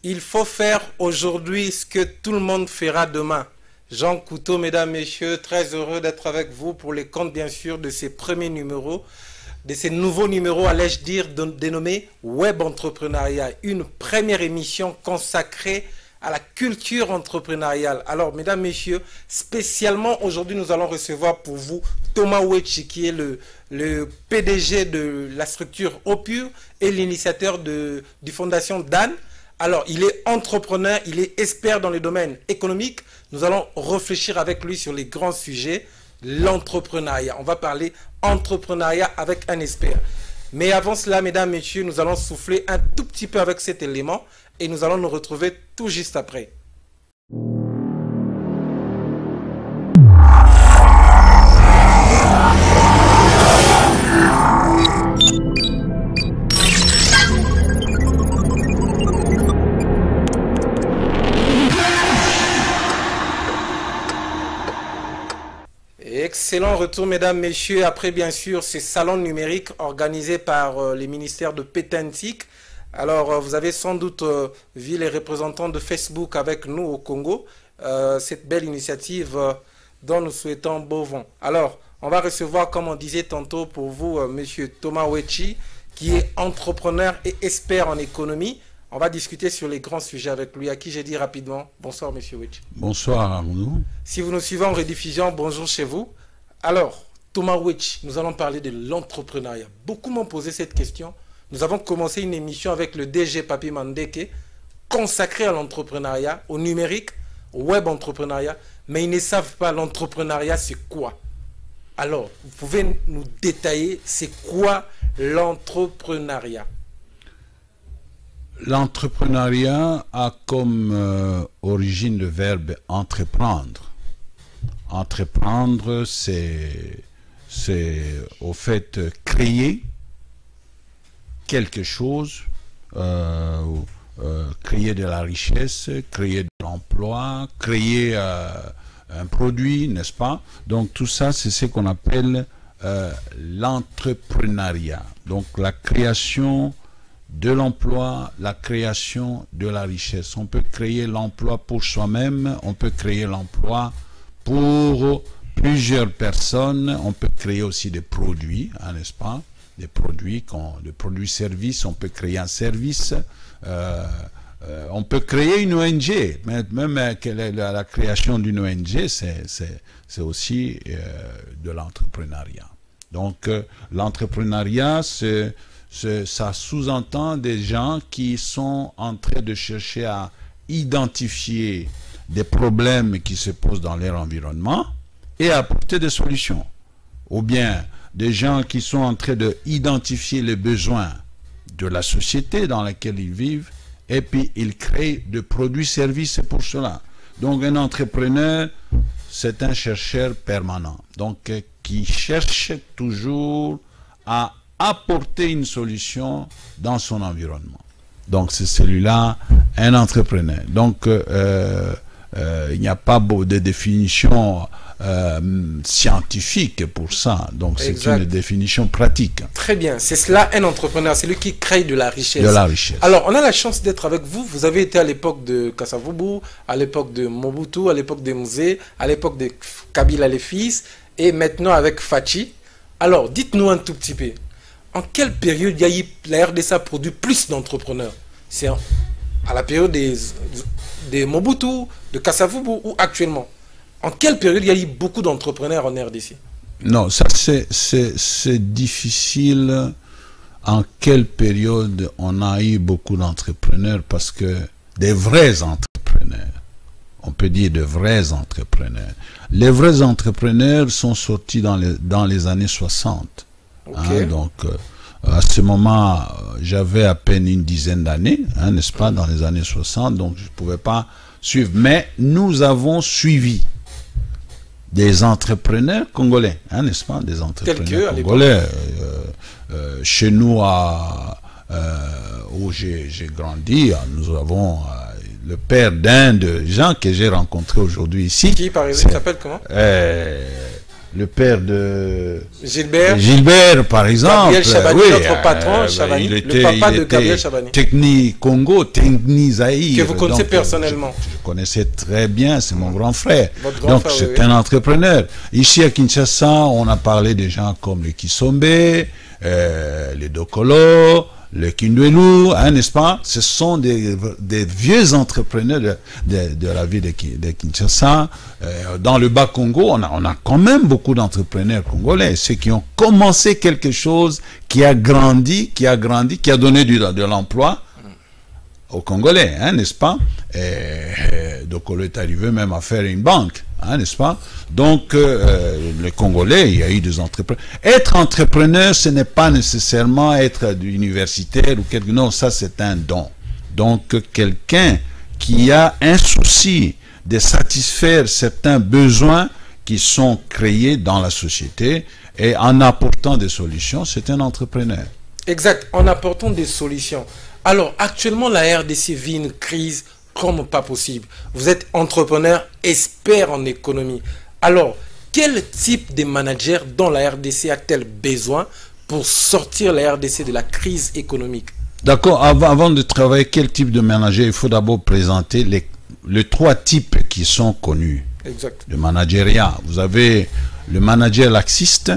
Il faut faire aujourd'hui ce que tout le monde fera demain. Jean Couteau, mesdames, messieurs, très heureux d'être avec vous pour les comptes, bien sûr, de ces premiers numéros, de ces nouveaux numéros, allais-je dire, dénommés Web Entrepreneuriat. Une première émission consacrée à la culture entrepreneuriale. Alors, mesdames, messieurs, spécialement aujourd'hui, nous allons recevoir pour vous Thomas Wechi, qui est le PDG de la structure Opure et l'initiateur du Fondation Dan. Alors, il est entrepreneur, il est expert dans le domaine économique. Nous allons réfléchir avec lui sur les grands sujets, l'entrepreneuriat. On va parler entrepreneuriat avec un expert. Mais avant cela, mesdames, messieurs, nous allons souffler un tout petit peu avec cet élément et nous allons nous retrouver tout juste après. Excellent retour, mesdames, messieurs. Après, bien sûr, ces salons numériques organisés par les ministères de Pétantique. Alors, vous avez sans doute vu les représentants de Facebook avec nous au Congo. Cette belle initiative dont nous souhaitons beau vent. Alors, on va recevoir, comme on disait tantôt pour vous, monsieur Thomas Wechi, qui est entrepreneur et expert en économie. On va discuter sur les grands sujets avec lui, à qui j'ai dit rapidement bonsoir, monsieur Wechi. Bonsoir, Arnaud. Si vous nous suivez en rediffusion, bonjour chez vous. Alors, Thomas Wechi, nous allons parler de l'entrepreneuriat. Beaucoup m'ont posé cette question. Nous avons commencé une émission avec le DG Papi Mandeke, consacrée à l'entrepreneuriat, au numérique, au web entrepreneuriat, mais ils ne savent pas l'entrepreneuriat, c'est quoi. Alors, vous pouvez nous détailler, c'est quoi l'entrepreneuriat? L'entrepreneuriat a comme origine le verbe entreprendre. Entreprendre, c'est au fait créer quelque chose, créer de la richesse, créer de l'emploi, créer un produit, n'est-ce pas? Donc tout ça, c'est ce qu'on appelle l'entrepreneuriat. Donc la création de l'emploi, la création de la richesse. On peut créer l'emploi pour soi-même, on peut créer l'emploi pour plusieurs personnes, on peut créer aussi des produits, hein, n'est-ce pas? Des produits services, on peut créer un service, on peut créer une ONG, même la création d'une ONG, c'est aussi de l'entrepreneuriat. Donc l'entrepreneuriat, ça sous-entend des gens qui sont en train de chercher à identifier des problèmes qui se posent dans leur environnement et à apporter des solutions. Ou bien des gens qui sont en train d'identifier les besoins de la société dans laquelle ils vivent et puis ils créent des produits-services pour cela. Donc un entrepreneur, c'est un chercheur permanent. Donc qui cherche toujours à apporter une solution dans son environnement. Donc c'est celui-là, un entrepreneur. Donc il n'y a pas de définition scientifique pour ça. Donc c'est une définition pratique. Très bien. C'est cela, un entrepreneur. C'est lui qui crée de la richesse. De la richesse. Alors, on a la chance d'être avec vous. Vous avez été à l'époque de Kasavubu, à l'époque de Mobutu, à l'époque de Musée, à l'époque de Kabila les fils, et maintenant avec Fachi. Alors, dites-nous un tout petit peu. En quelle période la RDC a produit plus d'entrepreneurs? C'est à la période des Mobutu, de Kasavubu ou actuellement? En quelle période il y a eu beaucoup d'entrepreneurs en RDC? Non, ça c'est difficile. En quelle période on a eu beaucoup d'entrepreneurs? Parce que des vrais entrepreneurs, on peut dire de vrais entrepreneurs. Les vrais entrepreneurs sont sortis dans les années 60. Okay. Hein, donc, à ce moment, j'avais à peine une dizaine d'années, hein, n'est-ce pas, dans les années 60, donc je ne pouvais pas suivre. Mais nous avons suivi des entrepreneurs congolais, hein, n'est-ce pas, des entrepreneurs congolais. Chez nous, où j'ai grandi, nous avons le père d'un de gens que j'ai rencontré aujourd'hui ici. Qui, par exemple, s'appelle comment? le père de Gilbert, par exemple. Gabriel Chabani, notre patron, Chabani, le papa de Gabriel Chabani. Techni Congo, Techni Zaïre. Que vous connaissez personnellement. Je connaissais très bien, c'est mon grand frère. Donc c'est un entrepreneur. Ici à Kinshasa, on a parlé de gens comme le Kisombe, les Dokolo, le Kindwelu, hein, n'est-ce pas? Ce sont des vieux entrepreneurs de la ville de Kinshasa. Dans le Bas-Congo, on a quand même beaucoup d'entrepreneurs congolais, ceux qui ont commencé quelque chose qui a grandi, qui a donné de l'emploi aux Congolais, hein, n'est-ce pas? Dokolo est arrivé même à faire une banque, hein, n'est-ce pas? Donc, les Congolais, il y a eu des entrepreneurs. Être entrepreneur, ce n'est pas nécessairement être universitaire ou quelque... Non, ça c'est un don. Donc, quelqu'un qui a un souci de satisfaire certains besoins qui sont créés dans la société et en apportant des solutions, c'est un entrepreneur. Exact, en apportant des solutions. Alors, actuellement, la RDC vit une crise comme pas possible. Vous êtes entrepreneur, expert en économie. Alors, quel type de manager dont la RDC a-t-elle besoin pour sortir la RDC de la crise économique? D'accord, avant de travailler quel type de manager, il faut d'abord présenter les trois types qui sont connus. Exact. Le managériat. Vous avez le manager laxiste.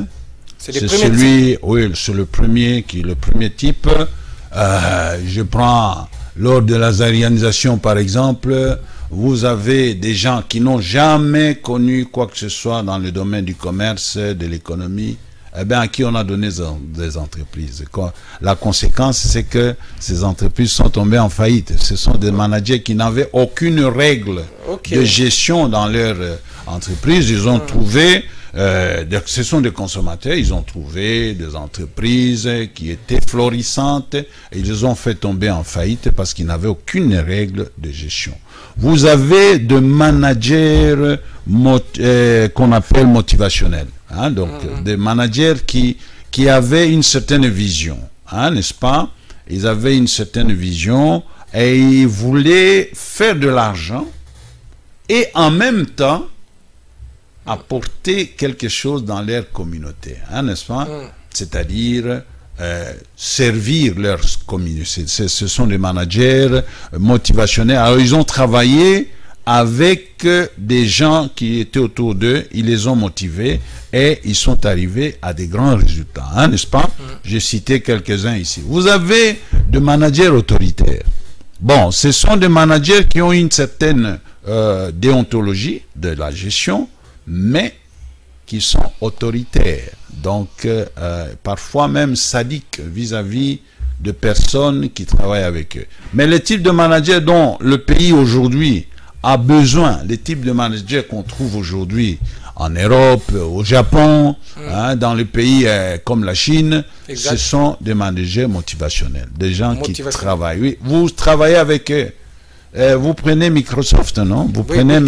C'est celui, oui, c'est le premier type. Je prends lors de la zaïrianisation par exemple, vous avez des gens qui n'ont jamais connu quoi que ce soit dans le domaine du commerce, de l'économie, eh bien, à qui on a donné des entreprises. La conséquence, c'est que ces entreprises sont tombées en faillite. Ce sont des managers qui n'avaient aucune règle de gestion dans leur entreprise. Ils ont trouvé... ce sont des consommateurs, ils ont trouvé des entreprises qui étaient florissantes et ils les ont fait tomber en faillite parce qu'ils n'avaient aucune règle de gestion. Vous avez des managers qu'on appelle motivationnels, hein, donc des managers qui avaient une certaine vision, hein, n'est-ce pas? Ils avaient une certaine vision et ils voulaient faire de l'argent et en même temps apporter quelque chose dans leur communauté, hein, n'est-ce pas? C'est-à-dire servir leur communauté. Ce sont des managers motivationnels. Alors, ils ont travaillé avec des gens qui étaient autour d'eux, ils les ont motivés et ils sont arrivés à des grands résultats, hein, n'est-ce pas? J'ai cité quelques-uns ici. Vous avez des managers autoritaires. Bon, ce sont des managers qui ont une certaine déontologie de la gestion, mais qui sont autoritaires, donc parfois même sadiques vis-à-vis de personnes qui travaillent avec eux. Mais le type de manager dont le pays aujourd'hui a besoin, les types de managers qu'on trouve aujourd'hui en Europe, au Japon, hein, dans les pays comme la Chine, ce sont des managers motivationnels, des gens qui travaillent. Oui, vous travaillez avec eux. Vous prenez Microsoft, non? Vous prenez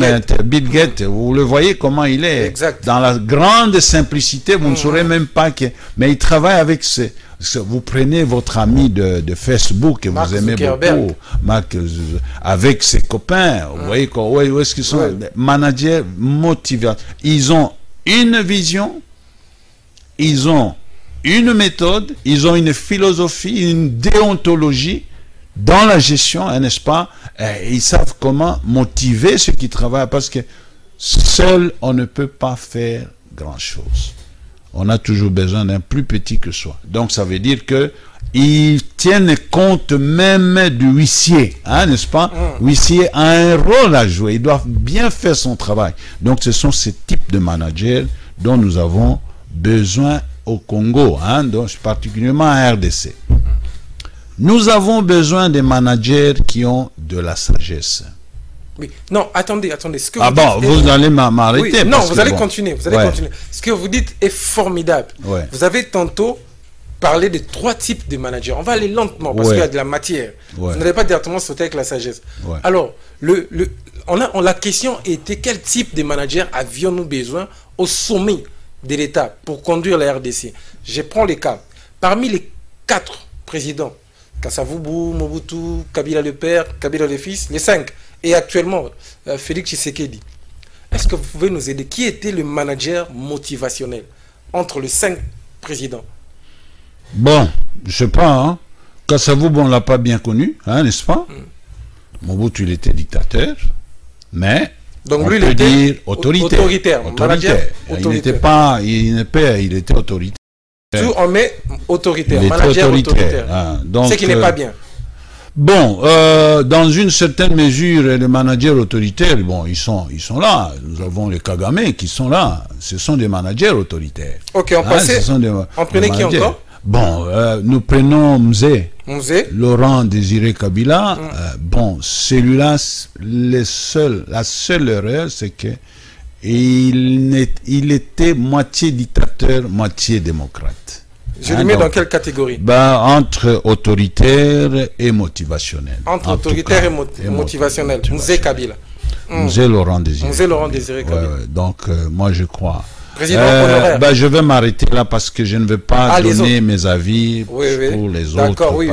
Bill Gates, vous le voyez comment il est. Dans la grande simplicité, vous ne saurez même pas que... Mais il travaille avec vous prenez votre ami de Facebook que vous aimez beaucoup, avec ses copains, vous voyez où est-ce qu'ils sont? Managers motivés. Ils ont une vision, ils ont une méthode, ils ont une philosophie, une déontologie dans la gestion, n'est-ce pas? Ils savent comment motiver ceux qui travaillent, parce que seul, on ne peut pas faire grand-chose. On a toujours besoin d'un plus petit que soi. Donc, ça veut dire que ils tiennent compte même du huissier, hein, n'est-ce pas? L'huissier a un rôle à jouer, il doit bien faire son travail. Donc, ce sont ces types de managers dont nous avons besoin au Congo, hein, donc particulièrement à RDC. Nous avons besoin des managers qui ont de la sagesse. Oui. Non, attendez. Ce que vous allez m'arrêter. Oui, non, vous allez continuer. Vous allez continuer. Ce que vous dites est formidable. Vous avez tantôt parlé de trois types de managers. On va aller lentement parce qu'il y a de la matière. Vous n'allez pas directement sauter avec la sagesse. Alors, la question était quel type de manager avions-nous besoin au sommet de l'État pour conduire la RDC? Je prends les cas. Parmi les 4 présidents, Kasavubu, Mobutu, Kabila le père, Kabila le fils, les 5, et actuellement Félix Tshisekedi. est-ce que vous pouvez nous aider? Qui était le manager motivationnel entre les 5 présidents? Bon, je sais pas, hein. Kasavubu, on l'a pas bien connu, hein, n'est-ce pas? Mobutu, il était dictateur, mais donc on lui, peut il était dire autoritaire. Manager Il n'était pas, il était autoritaire. Tout on met autoritaire, Il était manager autoritaire. Hein, donc, Ce qui n'est pas bien. Bon, dans une certaine mesure, les managers autoritaires, bon, ils sont là. Nous avons les Kagame qui sont là. Ce sont des managers autoritaires. Ok, on passait. On prenait qui encore? Bon, nous prenons Mzee. Laurent Désiré Kabila. Bon, celui-là, la seule erreur, c'est que il était moitié dictateur, moitié démocrate. Je le mets dans quelle catégorie? Entre autoritaire et motivationnel. Entre autoritaire et motivationnel. Mzee Kabila. Mzee Laurent Désiré. Mzee Laurent Désiré Kabila. Donc, moi, je crois. Président honoraire. Je vais m'arrêter là parce que je ne veux pas donner mes avis pour les autres. D'accord, oui.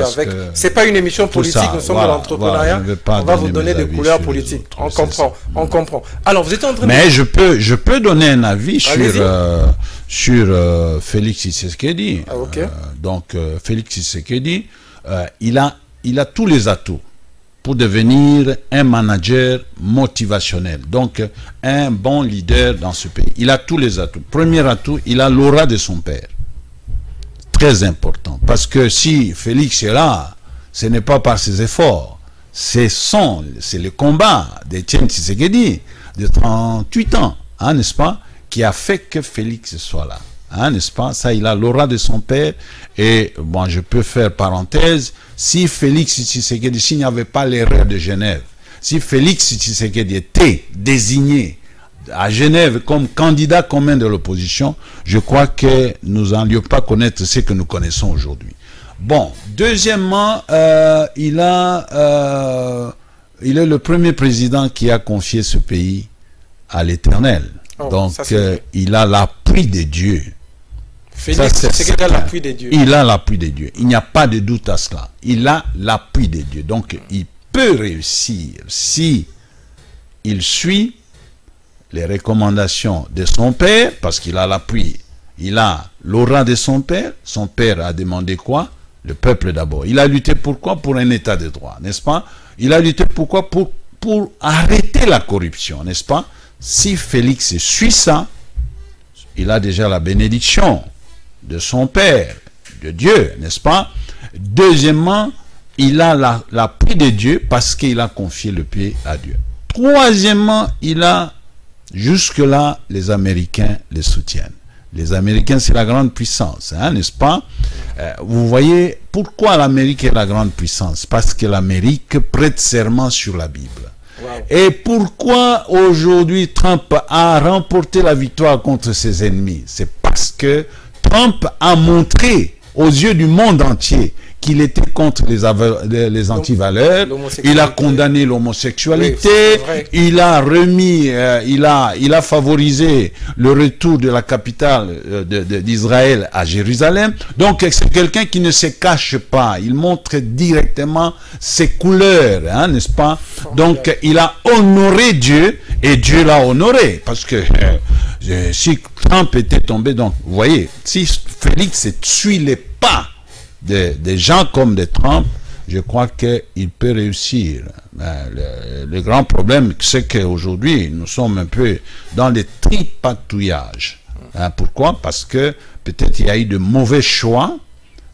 C'est pas une émission politique, nous sommes dans l'entrepreneuriat. On va vous donner des couleurs politiques. On comprend, on comprend. Alors, vous êtes en train de... Mais je peux donner un avis sur Félix Tshisekedi. Donc, Félix Tshisekedi, il a tous les atouts pour devenir un manager motivationnel, donc un bon leader dans ce pays. Il a tous les atouts. Premier atout, il a l'aura de son père. Très important, parce que si Félix est là, ce n'est pas par ses efforts, c'est le combat d'Étienne Tshisekedi, de 38 ans, hein, n'est-ce pas, qui a fait que Félix soit là. Hein, n'est-ce pas? Ça, il a l'aura de son père. Et bon, je peux faire parenthèse. Si Félix Tshisekedi, s'il n'y avait pas l'erreur de Genève, si Félix Tshisekedi était désigné à Genève comme candidat commun de l'opposition, je crois que nous n'allions pas connaître ce que nous connaissons aujourd'hui. Bon, deuxièmement, il est le premier président qui a confié ce pays à l'Éternel. Donc, il a l'appui de Dieu. Félix, c'est qu'il a l'appui de Dieu. Il a l'appui de Dieu. Il n'y a pas de doute à cela. Il a l'appui de Dieu. Donc, il peut réussir si il suit les recommandations de son père, parce qu'il a l'appui. Il a l'aura de son père. Son père a demandé quoi? Le peuple d'abord. Il a lutté pourquoi? Pour un état de droit, n'est-ce pas? Il a lutté pourquoi? Pour arrêter la corruption, n'est-ce pas? Si Félix suit ça, il a déjà la bénédiction de son père, de Dieu, n'est-ce pas? Deuxièmement, il a l'appui de Dieu parce qu'il a confié le pied à Dieu. Troisièmement, jusque-là, les Américains le soutiennent. Les Américains, c'est la grande puissance, hein, n'est-ce pas? Vous voyez, pourquoi l'Amérique est la grande puissance? Parce que l'Amérique prête serment sur la Bible. Wow. Et pourquoi aujourd'hui Trump a remporté la victoire contre ses ennemis? C'est parce que Trump a montré aux yeux du monde entier qu'il était contre les antivaleurs. Il a condamné l'homosexualité. Oui, il a remis, il a favorisé le retour de la capitale d'Israël à Jérusalem. Donc c'est quelqu'un qui ne se cache pas. Il montre directement ses couleurs, hein, n'est-ce pas? Donc il a honoré Dieu et Dieu l'a honoré. Parce que si Trump était tombé, donc vous voyez, si Félix suit les pas des gens comme des Trump, je crois qu'il peut réussir. Le grand problème, c'est qu'aujourd'hui, nous sommes un peu dans le tripatouillage. Hein, pourquoi? Parce que peut-être il y a eu de mauvais choix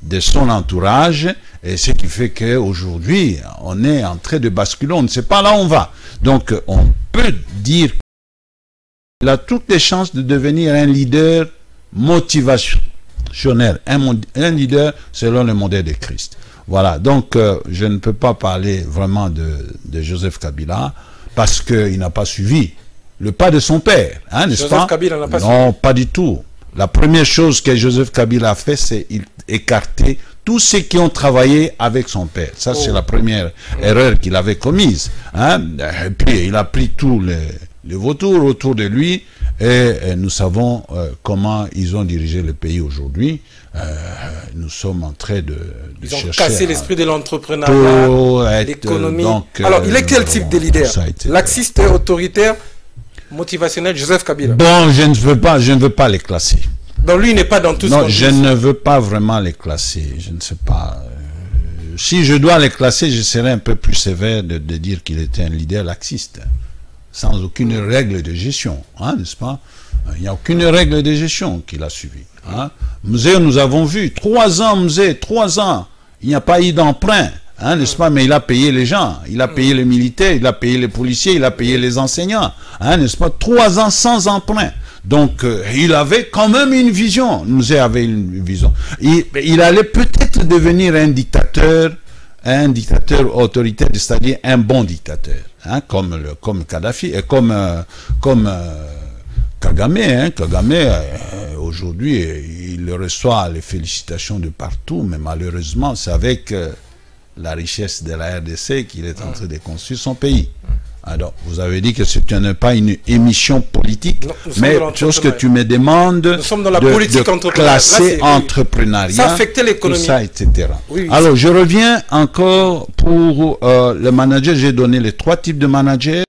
de son entourage, et ce qui fait qu'aujourd'hui, on est en train de basculer, on ne sait pas là où on va. Donc, on peut dire qu'il a toutes les chances de devenir un leader motivationnel. Un leader selon le modèle de Christ. Voilà, donc je ne peux pas parler vraiment de Joseph Kabila parce qu'il n'a pas suivi le pas de son père, hein, n'est-ce pas? Kabila n'a pas non, suivi. Pas du tout. La première chose que Joseph Kabila a fait, c'est écarter tous ceux qui ont travaillé avec son père. Ça, c'est la première erreur qu'il avait commise. Hein? Et puis, il a pris tous les vautours autour de lui. Et nous savons comment ils ont dirigé le pays aujourd'hui. Nous sommes en train de chercher... Ils ont cassé l'esprit de l'entrepreneuriat, l'économie. Alors, il est quel type de leader? Laxiste, autoritaire? motivationnel Joseph Kabila. Bon, je ne veux pas les classer. Donc lui n'est pas dans tout ce Non, je ne veux pas vraiment les classer. Je ne sais pas. Si je dois les classer, je serais un peu plus sévère de dire qu'il était un leader laxiste, sans aucune règle de gestion, hein, n'est-ce pas? Il n'y a aucune règle de gestion qu'il a suivie. Hein. Musée, nous avons vu, 3 ans, Musée, 3 ans, il n'y a pas eu d'emprunt, hein, n'est-ce pas? Mais il a payé les gens, il a payé les militaires, il a payé les policiers, il a payé les enseignants, hein, n'est-ce pas? 3 ans sans emprunt. Donc, il avait quand même une vision. Musée avait une vision. Il allait peut-être devenir un dictateur autoritaire, c'est-à-dire un bon dictateur, hein, comme Kadhafi et comme Kagame. Hein. Kagame, aujourd'hui, il reçoit les félicitations de partout, mais malheureusement, c'est avec la richesse de la RDC qu'il est en train de construire son pays. Alors, vous avez dit que ce n'est pas une émission politique, non, mais chose que tu me demandes de classer entrepreneuriat, ça affectait l'économie, tout ça, etc. Oui, alors, je reviens encore pour le manager. J'ai donné les 3 types de managers,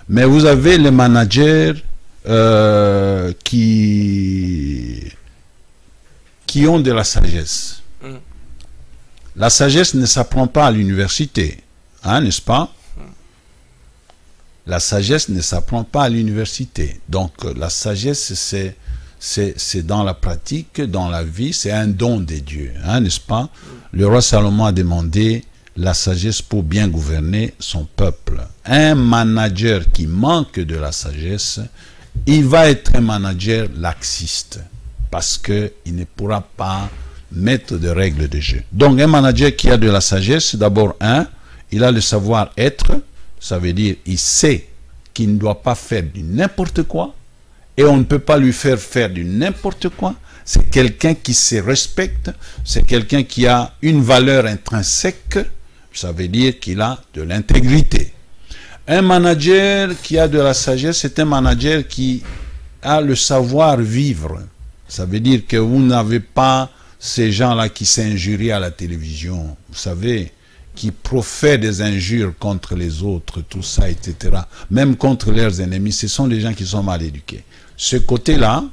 mais vous avez les managers qui ont de la sagesse. La sagesse ne s'apprend pas à l'université, hein, n'est-ce pas? La sagesse ne s'apprend pas à l'université. Donc, la sagesse, c'est dans la pratique, dans la vie, c'est un don de Dieu, hein, n'est-ce pas? Le roi Salomon a demandé la sagesse pour bien gouverner son peuple. Un manager qui manque de la sagesse, il va être un manager laxiste, parce qu'il ne pourra pas mettre de règles de jeu. Donc, un manager qui a de la sagesse, d'abord, il a le savoir-être. Ça veut dire il sait qu'il ne doit pas faire du n'importe quoi et on ne peut pas lui faire faire du n'importe quoi. C'est quelqu'un qui se respecte, c'est quelqu'un qui a une valeur intrinsèque, ça veut dire qu'il a de l'intégrité. Un manager qui a de la sagesse, c'est un manager qui a le savoir-vivre. Ça veut dire que vous n'avez pas ces gens-là qui s'injurient à la télévision, vous savez, qui profèrent des injures contre les autres, tout ça, etc. Même contre leurs ennemis, ce sont des gens qui sont mal éduqués. Ce côté-là,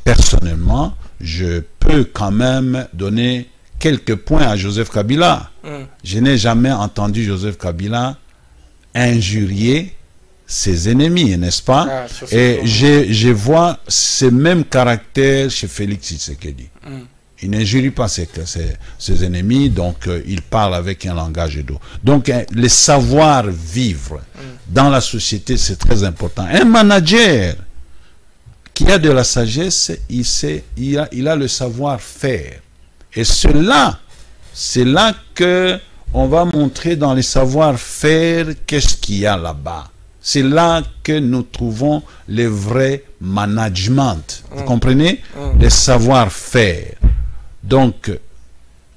personnellement, je peux quand même donner quelques points à Joseph Kabila. Je n'ai jamais entendu Joseph Kabila injurier ses ennemis, n'est-ce pas? Et je vois ce même caractère chez Félix Tshisekedi. Il n'injurie pas ses ennemis, donc il parle avec un langage d'eau. Donc, le savoir-vivre dans la société, c'est très important. Un manager qui a de la sagesse, il a le savoir-faire. Et c'est là qu'on va montrer dans les savoir-faire qu'est-ce qu'il y a là-bas. C'est là que nous trouvons les vrais management. Vous comprenez? Les savoir-faire. Donc,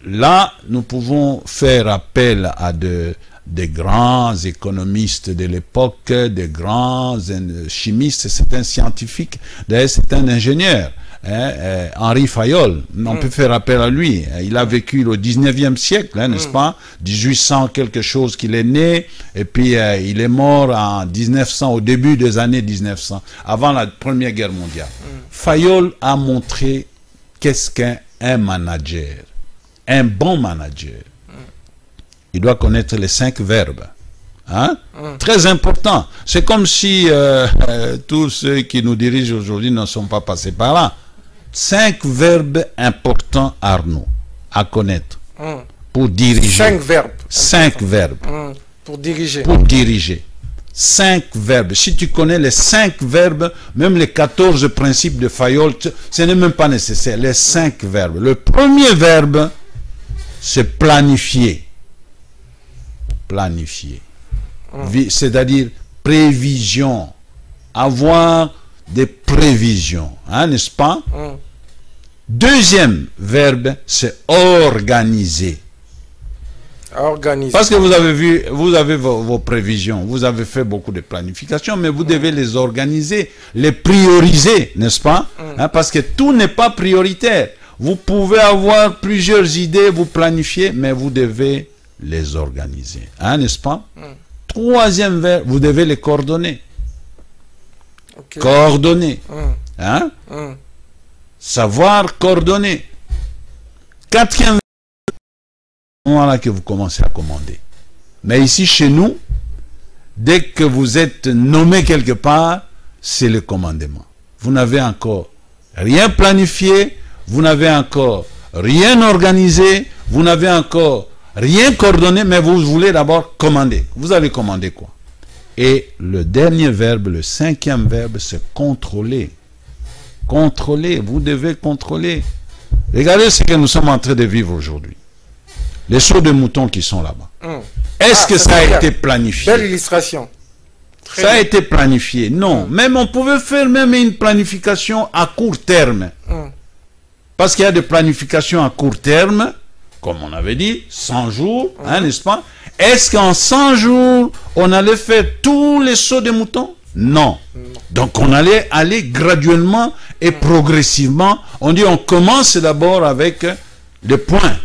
là, nous pouvons faire appel à des grands économistes de l'époque, des grands chimistes, c'est un scientifique, d'ailleurs c'est un ingénieur, hein, Henri Fayol, on peut faire appel à lui. Il a vécu au 19e siècle, hein, n'est-ce pas? 1800 quelque chose qu'il est né, et puis il est mort en 1900, au début des années 1900, avant la Première Guerre mondiale. Fayol a montré qu'est-ce qu'un manager, un bon manager. Il doit connaître les 5 verbes. Hein? Très important. C'est comme si tous ceux qui nous dirigent aujourd'hui ne sont pas passés par là. 5 verbes importants, Arnaud, à connaître pour diriger. 5 verbes. 5 verbes. Pour diriger. Pour diriger. 5 verbes. Si tu connais les 5 verbes, même les 14 principes de Fayol, ce n'est même pas nécessaire. Les 5 verbes. Le premier verbe, c'est planifier. Planifier. C'est-à-dire prévision. Avoir des prévisions. Hein, n'est-ce pas? Deuxième verbe, c'est organiser. Organiser. Parce que vous avez vu, vous avez vos prévisions, vous avez fait beaucoup de planification, mais vous devez les organiser, les prioriser, n'est-ce pas? Hein, parce que tout n'est pas prioritaire. Vous pouvez avoir plusieurs idées, vous planifier, mais vous devez les organiser, hein, n'est-ce pas? troisième verbe, vous devez les coordonner. Ok. Coordonner. Hein? Savoir coordonner. Quatrième verbe, voilà que vous commencez à commander. Mais ici, chez nous, dès que vous êtes nommé quelque part, c'est le commandement. Vous n'avez encore rien planifié, vous n'avez encore rien organisé, vous n'avez encore rien coordonné, mais vous voulez d'abord commander. Vous allez commander quoi? Et le dernier verbe, le cinquième verbe, c'est contrôler. Contrôler, vous devez contrôler. Regardez ce que nous sommes en train de vivre aujourd'hui. Les sauts de moutons qui sont là-bas. Est-ce que ça a été planifié? Belle illustration. Ça a été planifié. Non. Même on pouvait faire même une planification à court terme. Parce qu'il y a des planifications à court terme, comme on avait dit, 100 jours, hein, n'est-ce pas? Est-ce qu'en 100 jours, on allait faire tous les sauts de moutons? Non. Donc on allait aller graduellement et progressivement. On dit on commence d'abord avec le point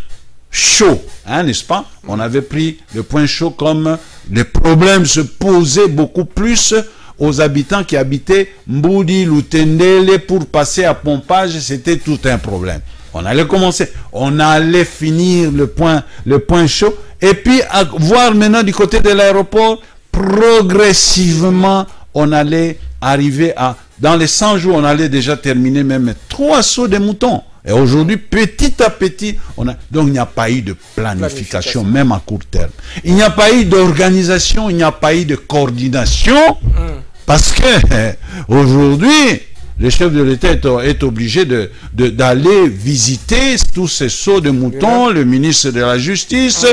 chaud, hein, n'est-ce pas? On avait pris le point chaud comme les problèmes se posaient beaucoup plus aux habitants qui habitaient Mboudi, Lutendele, pour passer à pompage, c'était tout un problème. On allait commencer, on allait finir le point chaud, et puis à voir maintenant du côté de l'aéroport, progressivement, on allait arriver à, dans les 100 jours, on allait déjà terminer même 3 sauts de moutons. Et aujourd'hui, petit à petit, donc il n'y a pas eu de planification, même à court terme. Il n'y a pas eu d'organisation, il n'y a pas eu de coordination, parce que aujourd'hui, le chef de l'État est obligé d'aller visiter tous ces sauts de moutons, le ministre de la Justice.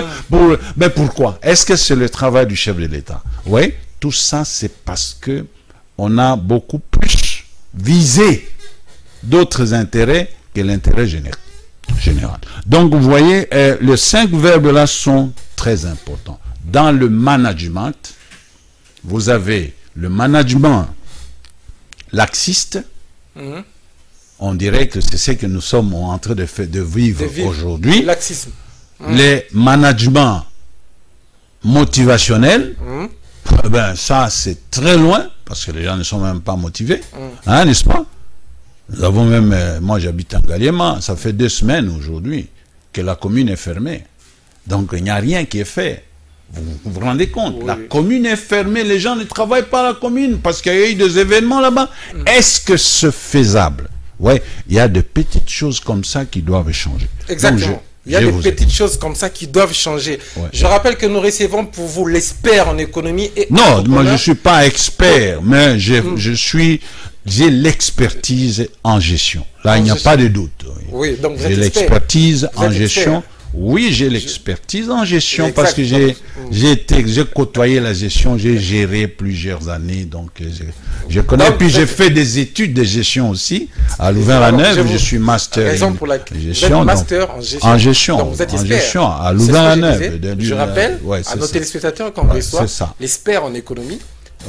Mais pourquoi? Est-ce que c'est le travail du chef de l'État? Oui, tout ça, c'est parce que on a beaucoup plus visé d'autres intérêts que l'intérêt général. Donc, vous voyez, les 5 verbes-là sont très importants. Dans le management, vous avez le management laxiste. On dirait que c'est ce que nous sommes en train de vivre aujourd'hui. Laxisme. Les managements motivationnels, ben ça c'est très loin, parce que les gens ne sont même pas motivés, hein, n'est-ce pas? Nous avons même, moi j'habite en Galiema, ça fait 2 semaines aujourd'hui que la commune est fermée. Donc il n'y a rien qui est fait. Vous vous rendez compte? Oui. La commune est fermée, les gens ne travaillent pas à la commune parce qu'il y a eu des événements là-bas. Est-ce que c'est faisable? Oui, il y a de petites choses comme ça qui doivent changer. Exactement. Il y a des petites choses comme ça qui doivent changer. Ouais. Je rappelle que nous recevons pour vous l'expert en économie et... Non, moi je ne suis pas expert, mais j'ai l'expertise en gestion. Là, il n'y a pas de doute. Oui, donc j'ai l'expertise en gestion. Oui, j'ai l'expertise en gestion parce que j'ai côtoyé la gestion, j'ai géré plusieurs années, donc je connais. Donc, puis j'ai fait des études de gestion aussi à Louvain-la-Neuve. Je suis master en gestion. En gestion. Donc vous êtes expert. En gestion à Louvain-la-Neuve. Je rappelle à nos téléspectateurs qu'on reçoit l'expert en économie.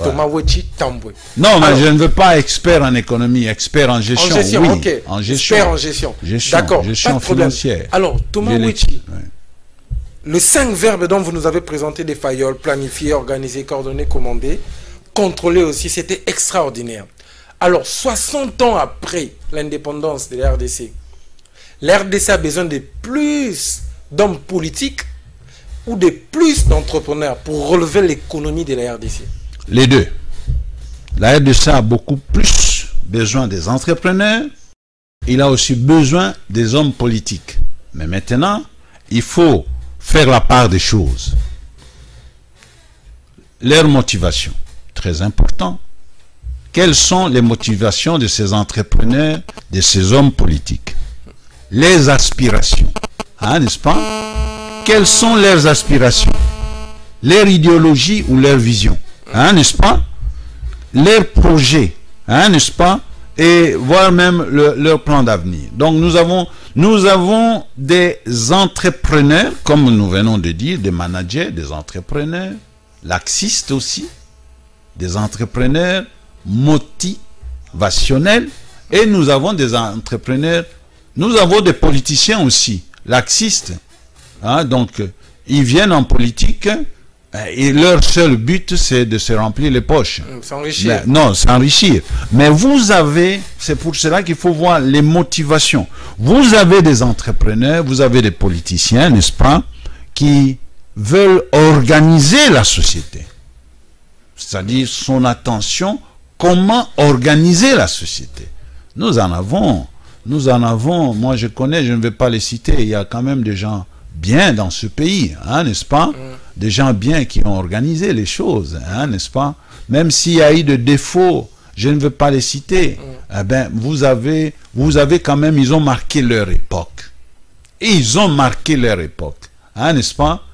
Thomas Wechi Tambwe. Non, mais je ne veux pas expert en économie, expert en gestion. En gestion, oui, ok. En gestion. Expert en gestion. D'accord, gestion financière. Alors, Thomas Wechi, le 5 verbes dont vous nous avez présenté des failloles, planifier, organiser, coordonner, commander, contrôler aussi, c'était extraordinaire. Alors, 60 ans après l'indépendance de la RDC a besoin de plus d'hommes politiques ou de plus d'entrepreneurs pour relever l'économie de la RDC? Les deux. La RDC a beaucoup plus besoin des entrepreneurs. Il a aussi besoin des hommes politiques. Mais maintenant, il faut faire la part des choses. Leur motivation, très important. Quelles sont les motivations de ces entrepreneurs, de ces hommes politiques? Les aspirations, hein, n'est-ce pas? Quelles sont leurs aspirations? Leur idéologie ou leur vision? Hein, n'est-ce pas? Leurs projets, hein, n'est-ce pas? Et voire même leur plan d'avenir. Donc nous avons des entrepreneurs, comme nous venons de dire, des managers, des entrepreneurs, laxistes aussi, des entrepreneurs motivationnels, et nous avons des entrepreneurs, nous avons des politiciens aussi, laxistes. Hein, donc ils viennent en politique Et leur seul but, c'est de se remplir les poches. S'enrichir. Non, s'enrichir. Mais vous avez, c'est pour cela qu'il faut voir les motivations. Vous avez des entrepreneurs, vous avez des politiciens, n'est-ce pas, qui veulent organiser la société. C'est-à-dire son attention, comment organiser la société. Nous en avons, moi je connais, je ne vais pas les citer, il y a quand même des gens bien dans ce pays, hein, n'est-ce pas? Des gens bien qui ont organisé les choses, hein, n'est-ce pas? Même s'il y a eu des défauts, je ne veux pas les citer. Eh ben, vous avez quand même, ils ont marqué leur époque. Et ils ont marqué leur époque, hein, n'est-ce pas?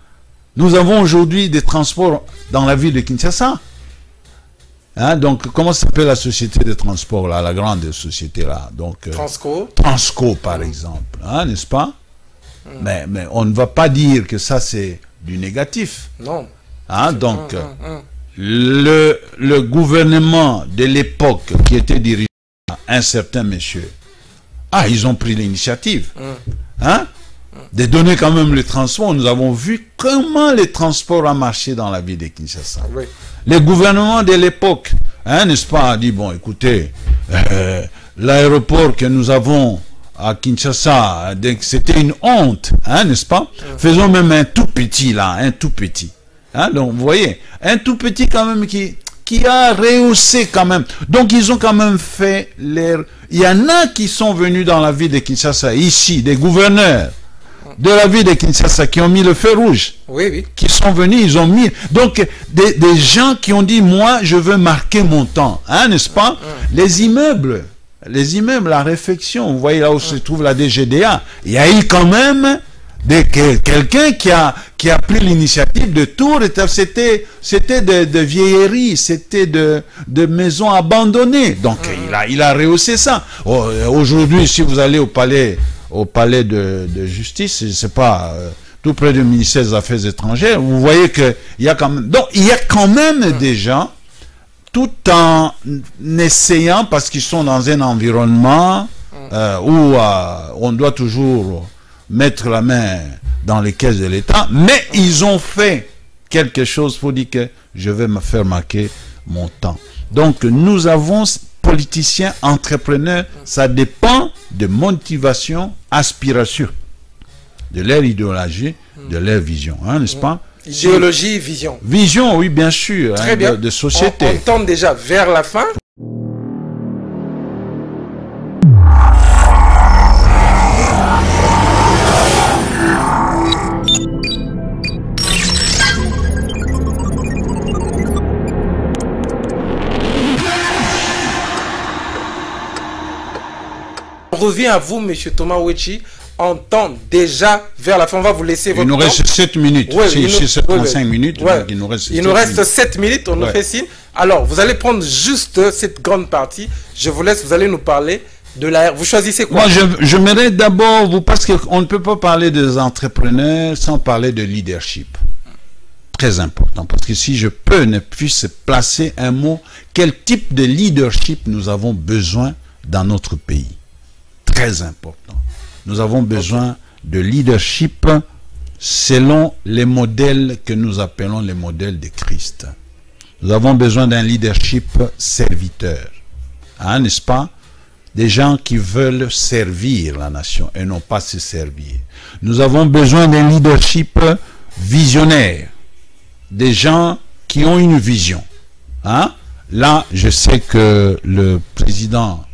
Nous avons aujourd'hui des transports dans la ville de Kinshasa. Hein, donc, comment s'appelle la société de transport, là, la grande société, là? Donc, Transco. Transco, par exemple, hein, n'est-ce pas? Mais on ne va pas dire que ça, c'est du négatif. Non. Hein, donc, le gouvernement de l'époque qui était dirigé par un certain monsieur, ils ont pris l'initiative. Hein? De donner quand même le transport. Nous avons vu comment les transports ont marché dans la ville de Kinshasa. Oui. Le gouvernement de l'époque, hein, n'est-ce pas, a dit, bon, écoutez, l'aéroport que nous avons à Kinshasa, c'était une honte, hein, n'est-ce pas? Faisons même un tout petit, là, un tout petit. Hein, donc, vous voyez, un tout petit quand même qui a rehaussé quand même. Donc, ils ont quand même fait l'air. Il y en a qui sont venus dans la ville de Kinshasa, ici, des gouverneurs de la ville de Kinshasa qui ont mis le feu rouge. Oui, oui. Qui sont venus, ils ont mis. Donc, des gens qui ont dit, moi, je veux marquer mon temps. Hein, n'est-ce pas? Les immeubles, la réfection, vous voyez là où se trouve la DGDA, il y a eu quand même quelqu'un qui a pris l'initiative de tout. C'était de vieilleries, c'était de maisons abandonnées. Donc, il a rehaussé ça. Aujourd'hui, si vous allez au palais de justice, je sais pas, tout près du ministère des Affaires étrangères, vous voyez qu'il y a quand même, donc il y a quand même des gens, tout en essayant, parce qu'ils sont dans un environnement où on doit toujours mettre la main dans les caisses de l'État, mais ils ont fait quelque chose pour dire que je vais me faire marquer mon temps. Donc nous avons politiciens, entrepreneurs, ça dépend de motivation, aspiration, de leur idéologie, de leur vision, hein, n'est-ce pas? Idéologie, vision. Vision, oui, bien sûr. Très hein, bien. De société. On tente déjà vers la fin. On revient à vous, monsieur Thomas Ouetchi. On tend déjà vers la fin. On va vous laisser votre temps. Il nous reste 7 minutes. Ouais, si c'est 35 minutes, ouais. Donc il nous reste 7 minutes. Il nous reste 7 minutes, on nous fait signe. Alors, vous allez prendre juste cette grande partie. Je vous laisse, vous allez nous parler de la... Vous choisissez quoi? Moi, je m'irais d'abord, parce qu'on ne peut pas parler des entrepreneurs sans parler de leadership. Très important, parce que si je peux ne puisse placer un mot, quel type de leadership nous avons besoin dans notre pays? Très important. Nous avons besoin de leadership selon les modèles que nous appelons les modèles de Christ. Nous avons besoin d'un leadership serviteur. Hein, n'est-ce pas? Des gens qui veulent servir la nation et non pas se servir. Nous avons besoin d'un leadership visionnaire. Des gens qui ont une vision. Hein? Là, je sais que le président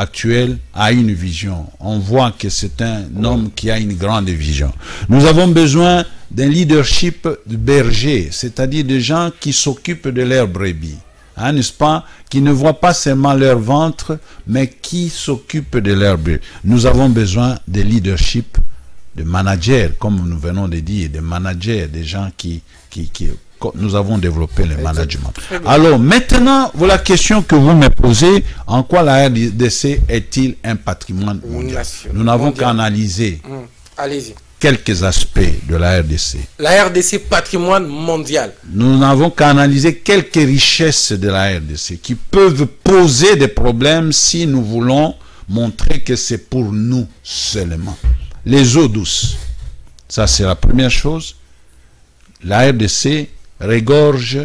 actuel a une vision. On voit que c'est un homme qui a une grande vision. Nous avons besoin d'un leadership de berger, c'est-à-dire des gens qui s'occupent de leurs brebis, hein, n'est-ce pas? Qui ne voient pas seulement leur ventre, mais qui s'occupent de leurs brebis. Nous avons besoin de leadership de managers, comme nous venons de dire, de managers, des gens qui nous avons développé le management. Alors maintenant, voilà la question que vous me posez, en quoi la RDC est-il un patrimoine mondial? Nous n'avons qu'à analyser quelques aspects de la RDC. La RDC, patrimoine mondial. Nous n'avons qu'à analyser quelques richesses de la RDC qui peuvent poser des problèmes si nous voulons montrer que c'est pour nous seulement. Les eaux douces, ça c'est la première chose. La RDC regorge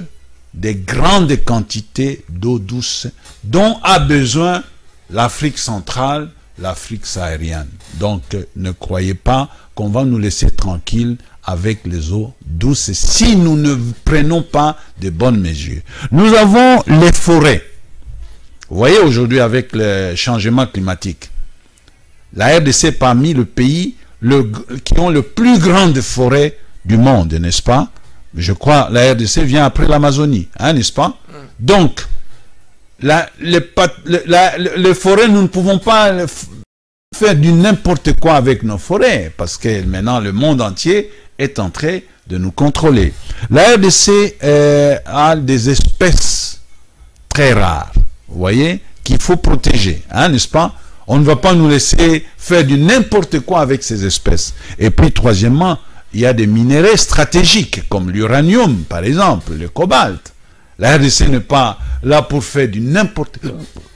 des grandes quantités d'eau douce dont a besoin l'Afrique centrale, l'Afrique saharienne. Donc, ne croyez pas qu'on va nous laisser tranquilles avec les eaux douces si nous ne prenons pas de bonnes mesures. Nous avons les forêts. Vous voyez aujourd'hui avec le changement climatique, la RDC est parmi les pays qui ont le plus grande forêt du monde, n'est-ce pas? Je crois la RDC vient après l'Amazonie, hein, n'est-ce pas? Donc, les forêts, nous ne pouvons pas faire du n'importe quoi avec nos forêts, parce que maintenant le monde entier est en train de nous contrôler. La RDC a des espèces très rares, vous voyez, qu'il faut protéger, hein, n'est-ce pas? On ne va pas nous laisser faire du n'importe quoi avec ces espèces. Et puis, troisièmement, il y a des minéraux stratégiques, comme l'uranium, par exemple, le cobalt. La RDC n'est pas là pour faire du n'importe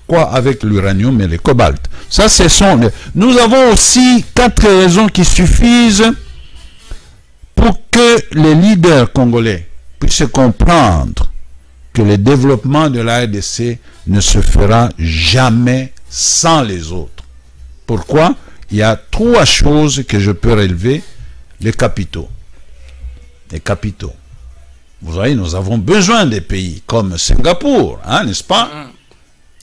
quoi avec l'uranium et le cobalt. Ça, ce sont les... Nous avons aussi 4 raisons qui suffisent pour que les leaders congolais puissent comprendre que le développement de la RDC ne se fera jamais sans les autres. Pourquoi? Il y a 3 choses que je peux relever. Les capitaux. Les capitaux. Vous voyez, nous avons besoin des pays comme Singapour, hein, n'est-ce pas?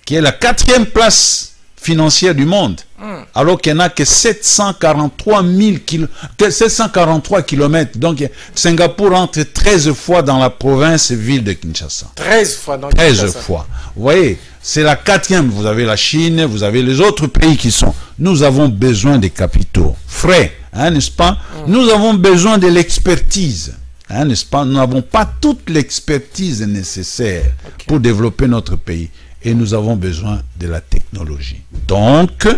Qui est la 4e place financière du monde, alors qu'il n'y en a que 743 kilomètres. Donc, Singapour entre 13 fois dans la province-ville de Kinshasa. 13 fois dans 13 Kinshasa. fois. Vous voyez, c'est la 4e. Vous avez la Chine, vous avez les autres pays qui sont... Nous avons besoin des capitaux frais, hein, n'est-ce pas? Nous avons besoin de l'expertise, hein, n'est-ce pas? Nous n'avons pas toute l'expertise nécessaire pour développer notre pays. Et nous avons besoin de la technologie. Donc,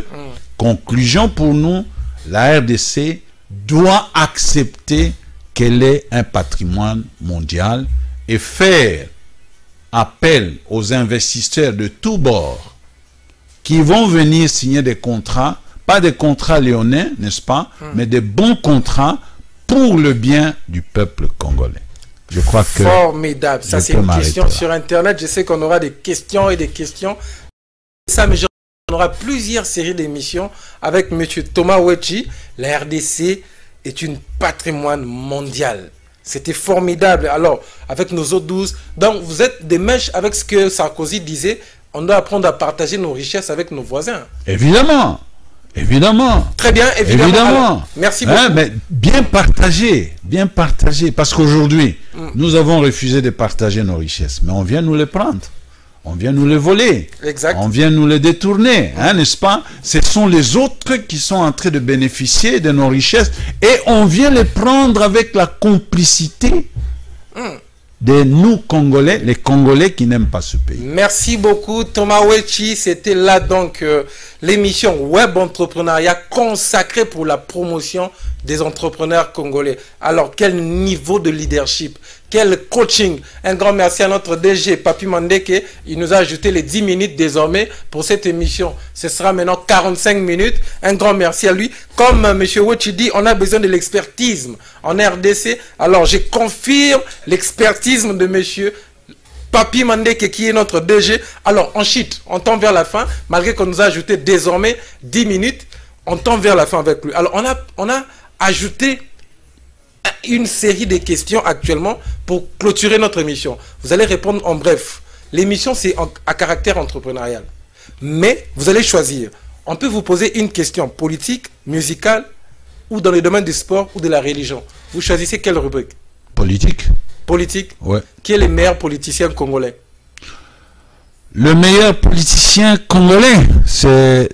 conclusion pour nous, la RDC doit accepter qu'elle est un patrimoine mondial et faire appel aux investisseurs de tous bords qui vont venir signer des contrats, pas des contrats léonins, n'est-ce pas, mais des bons contrats pour le bien du peuple congolais. Je crois que... Formidable. Ça, c'est une question sur Internet. Je sais qu'on aura des questions et des questions. Ça, mais on aura plusieurs séries d'émissions avec M. Thomas Wetchi. La RDC est une patrimoine mondial. C'était formidable. Alors, avec nos eaux douces, donc vous êtes des mèches avec ce que Sarkozy disait. On doit apprendre à partager nos richesses avec nos voisins. Évidemment. Évidemment. Très bien, évidemment. Évidemment. Merci beaucoup. Hein, mais bien partagé, parce qu'aujourd'hui, nous avons refusé de partager nos richesses, mais on vient nous les prendre, on vient nous les voler, exact. On vient nous les détourner, hein, n'est-ce pas? Ce sont les autres qui sont en train de bénéficier de nos richesses et on vient les prendre avec la complicité de nous Congolais, les Congolais qui n'aiment pas ce pays. Merci beaucoup Thomas Wetchi. C'était là donc l'émission Web Entrepreneuriat consacrée pour la promotion des entrepreneurs congolais. Alors quel niveau de leadership, quel coaching. Un grand merci à notre DG Papi Mandeke. Il nous a ajouté les 10 minutes désormais pour cette émission. Ce sera maintenant 45 minutes. Un grand merci à lui. Comme M. Wetchi dit, on a besoin de l'expertise en RDC. Alors je confirme l'expertise de M. Papi Mandeke qui est notre DG. Alors on cheat, on tend vers la fin. Malgré qu'on nous a ajouté désormais 10 minutes, on tend vers la fin avec lui. Alors on a ajouté une série de questions actuellement pour clôturer notre émission. Vous allez répondre en bref. L'émission c'est à caractère entrepreneurial. Mais vous allez choisir. On peut vous poser une question politique, musicale ou dans le domaine du sport ou de la religion. Vous choisissez quelle rubrique? Politique. Politique? Ouais. Qui est le meilleur politicien congolais? Le meilleur politicien congolais, c'est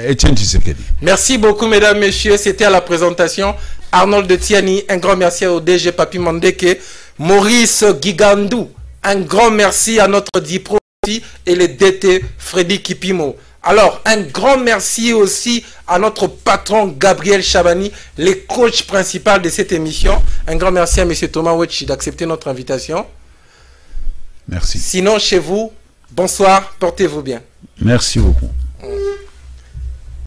Etienne Tshisekedi. Merci beaucoup, mesdames, messieurs. C'était à la présentation Arnold de Tiani. Un grand merci au DG Papi Mandeke. Maurice Gigandou. Un grand merci à notre Dipro et le DT Freddy Kipimo. Alors, un grand merci aussi à notre patron Gabriel Chabani, le coach principal de cette émission. Un grand merci à M. Thomas Wetchi d'accepter notre invitation. Merci. Sinon, chez vous, bonsoir, portez-vous bien. Merci beaucoup.